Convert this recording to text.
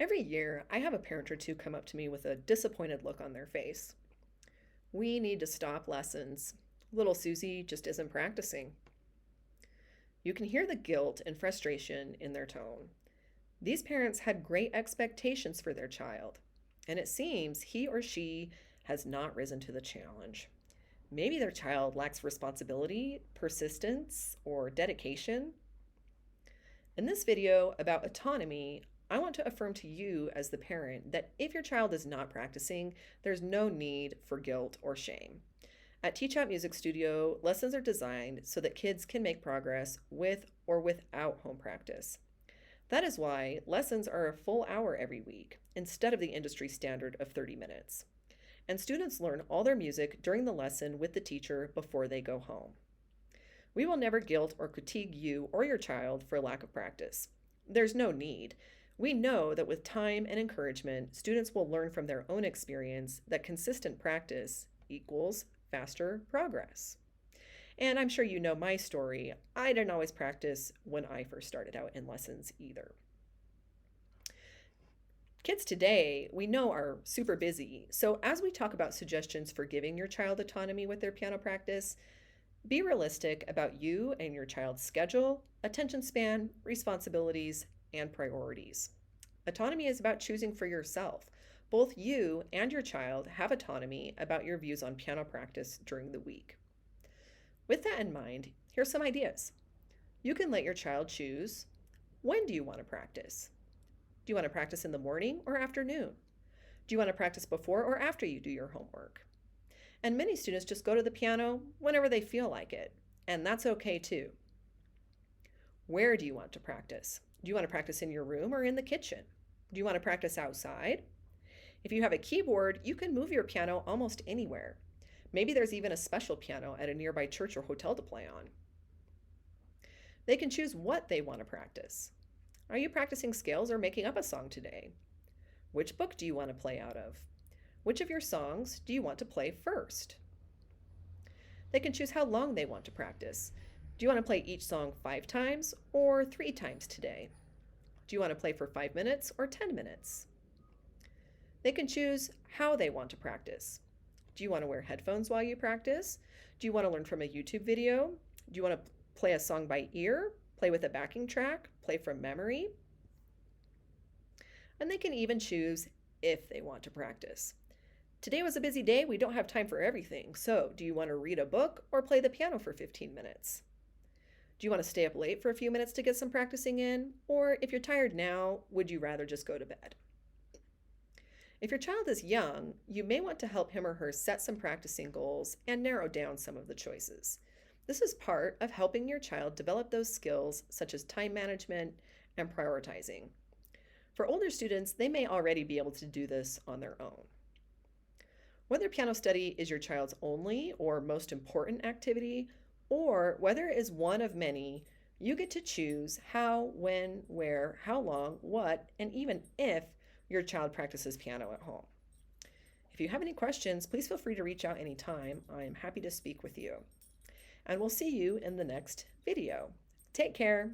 Every year, I have a parent or two come up to me with a disappointed look on their face. We need to stop lessons. Little Susie just isn't practicing. You can hear the guilt and frustration in their tone. These parents had great expectations for their child, and it seems he or she has not risen to the challenge. Maybe their child lacks responsibility, persistence, or dedication. In this video about autonomy, I want to affirm to you as the parent that if your child is not practicing, there's no need for guilt or shame. At Teachout Music Studio, lessons are designed so that kids can make progress with or without home practice. That is why lessons are a full hour every week instead of the industry standard of 30 minutes. And students learn all their music during the lesson with the teacher before they go home. We will never guilt or critique you or your child for lack of practice. There's no need. We know that with time and encouragement, students will learn from their own experience that consistent practice equals faster progress. And I'm sure you know my story. I didn't always practice when I first started out in lessons either. Kids today, we know, are super busy. So as we talk about suggestions for giving your child autonomy with their piano practice, be realistic about you and your child's schedule, attention span, responsibilities, and priorities. Autonomy is about choosing for yourself. Both you and your child have autonomy about your views on piano practice during the week. With that in mind, here's some ideas. You can let your child choose, when do you want to practice? Do you want to practice in the morning or afternoon? Do you want to practice before or after you do your homework? And many students just go to the piano whenever they feel like it, and that's okay too. Where do you want to practice? Do you want to practice in your room or in the kitchen? Do you want to practice outside? If you have a keyboard, you can move your piano almost anywhere. Maybe there's even a special piano at a nearby church or hotel to play on. They can choose what they want to practice. Are you practicing scales or making up a song today? Which book do you want to play out of? Which of your songs do you want to play first? They can choose how long they want to practice. Do you want to play each song 5 times or 3 times today? Do you want to play for 5 minutes or 10 minutes? They can choose how they want to practice. Do you want to wear headphones while you practice? Do you want to learn from a YouTube video? Do you want to play a song by ear? Play with a backing track? Play from memory? And they can even choose if they want to practice. Today was a busy day. We don't have time for everything. So do you want to read a book or play the piano for 15 minutes? Do you want to stay up late for a few minutes to get some practicing in? Or if you're tired now, would you rather just go to bed? If your child is young, you may want to help him or her set some practicing goals and narrow down some of the choices. This is part of helping your child develop those skills such as time management and prioritizing. For older students, they may already be able to do this on their own. Whether piano study is your child's only or most important activity, or whether it is one of many, you get to choose how, when, where, how long, what, and even if your child practices piano at home. If you have any questions, please feel free to reach out anytime. I am happy to speak with you. And we'll see you in the next video. Take care.